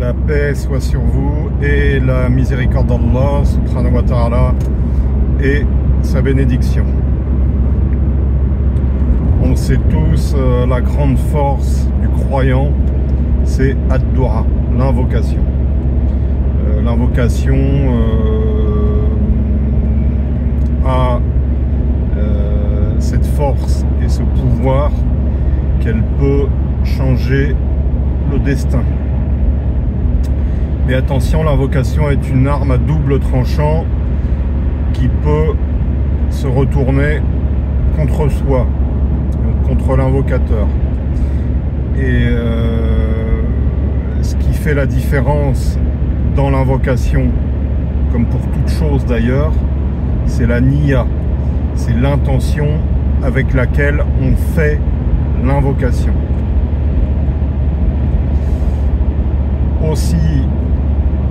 La paix soit sur vous et la miséricorde d'Allah subhanahu wa ta'ala et sa bénédiction. On sait tous, la grande force du croyant, c'est ad-dua, l'invocation. L'invocation a cette force et ce pouvoir qu'elle peut changer le destin. Mais attention, l'invocation est une arme à double tranchant qui peut se retourner contre soi, donc contre l'invocateur. Et ce qui fait la différence dans l'invocation, comme pour toute chose d'ailleurs, c'est la niya, c'est l'intention avec laquelle on fait l'invocation. Aussi,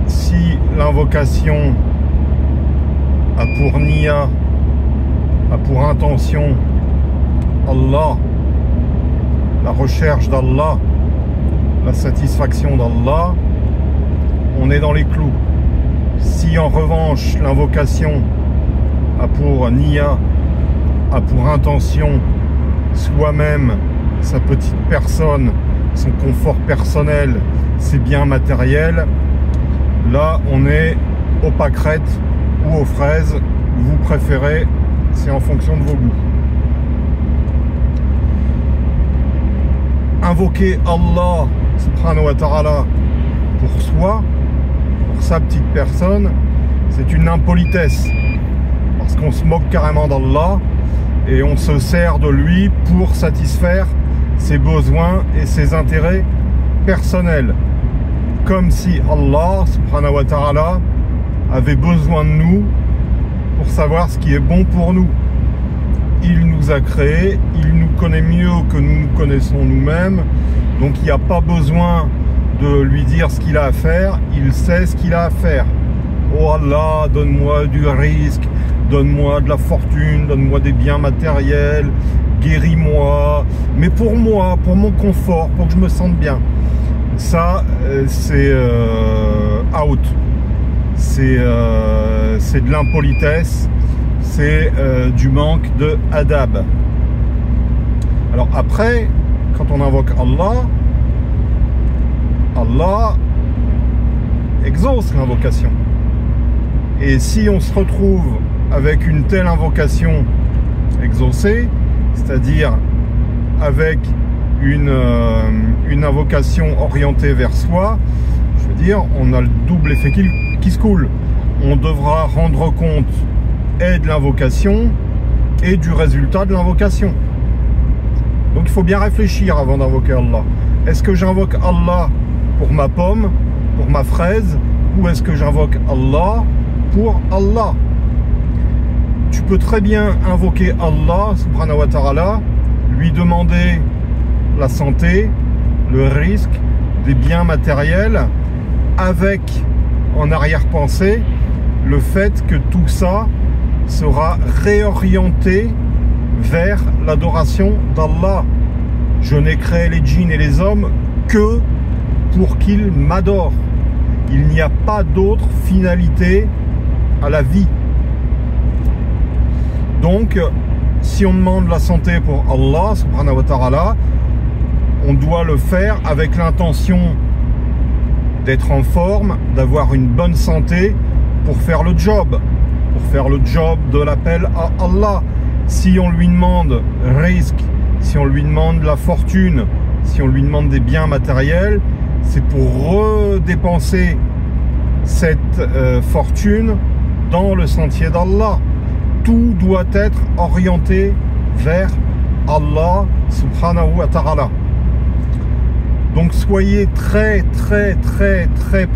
si l'invocation a pour niya, a pour intention Allah, la recherche d'Allah, la satisfaction d'Allah, on est dans les clous. Si en revanche l'invocation a pour niya, a pour intention soi-même, sa petite personne, son confort personnel, ses biens matériels, là on est aux pâquerettes ou aux fraises, vous préférez, c'est en fonction de vos goûts. Invoquer Allah subhanahu wa ta'ala pour soi, pour sa petite personne, c'est une impolitesse, parce qu'on se moque carrément d'Allah et on se sert de lui pour satisfaire ses besoins et ses intérêts personnels, comme si Allah subhanahu wa ta'ala avait besoin de nous pour savoir ce qui est bon pour nous. Il nous a créés, il nous connaît mieux que nous nous connaissons nous-mêmes, donc il n'y a pas besoin de lui dire ce qu'il a à faire, il sait ce qu'il a à faire. Oh Allah, donne-moi du risque, donne-moi de la fortune, donne-moi des biens matériels, guéris-moi, mais pour moi, pour mon confort, pour que je me sente bien. Ça, c'est out. C'est de l'impolitesse, c'est du manque de adab. Alors après, quand on invoque Allah, Allah exauce l'invocation. Et si on se retrouve avec une telle invocation exaucée, c'est-à-dire avec une invocation orientée vers soi, je veux dire, on a le double effet qui se coule. On devra rendre compte et de l'invocation et du résultat de l'invocation. Donc il faut bien réfléchir avant d'invoquer Allah. Est-ce que j'invoque Allah pour ma pomme, pour ma fraise, ou est-ce que j'invoque Allah pour Allah? Tu peux très bien invoquer Allah subhanahu wa ta'ala, lui demander la santé, le risque, des biens matériels, avec en arrière-pensée le fait que tout ça sera réorienté vers l'adoration d'Allah. Je n'ai créé les djinns et les hommes que pour qu'ils m'adorent. Il n'y a pas d'autre finalité à la vie. Donc, si on demande la santé pour Allah subhanahu wa ta'ala, on doit le faire avec l'intention d'être en forme, d'avoir une bonne santé pour faire le job de l'appel à Allah. Si on lui demande risque, si on lui demande la fortune, si on lui demande des biens matériels, c'est pour redépenser cette fortune dans le sentier d'Allah. Tout doit être orienté vers Allah subhanahu wa ta'ala. Donc soyez très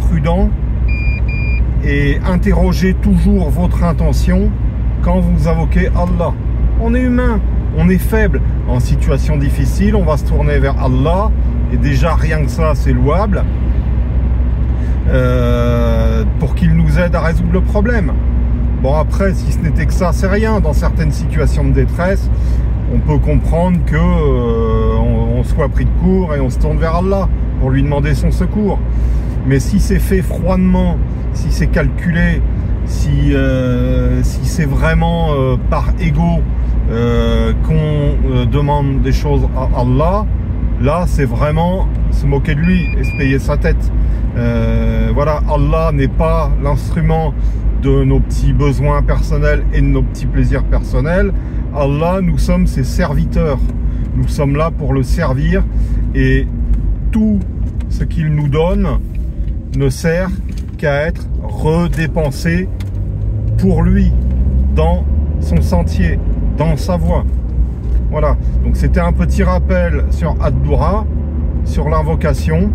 prudents et interrogez toujours votre intention quand vous invoquez Allah. On est humain, on est faible. En situation difficile, on va se tourner vers Allah, et déjà rien que ça c'est louable, pour qu'il nous aide à résoudre le problème. Bon, après, si ce n'était que ça, c'est rien. Dans certaines situations de détresse, on peut comprendre que on soit pris de court et on se tourne vers Allah pour lui demander son secours. Mais si c'est fait froidement, si c'est calculé, si c'est vraiment par ego qu'on demande des choses à Allah, là c'est vraiment se moquer de lui et se payer sa tête. Voilà, Allah n'est pas l'instrument de nos petits besoins personnels et de nos petits plaisirs personnels. Allah, nous sommes ses serviteurs. Nous sommes là pour le servir et tout ce qu'il nous donne ne sert qu'à être redépensé pour lui, dans son sentier, dans sa voie. Voilà, donc c'était un petit rappel sur Ad-Doura, sur l'invocation.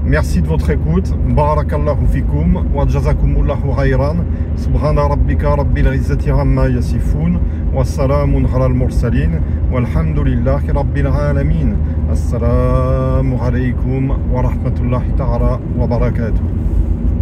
Merci de votre écoute. Barakallahu fikum wa jazakumullahu khayran. Subhana rabbika rabbil izzati amma yasifun wa salamun ala al-mursalin walhamdulillahi rabbil alamin. Assalamu alaykum wa rahmatullahi ta'ala wa barakatuh.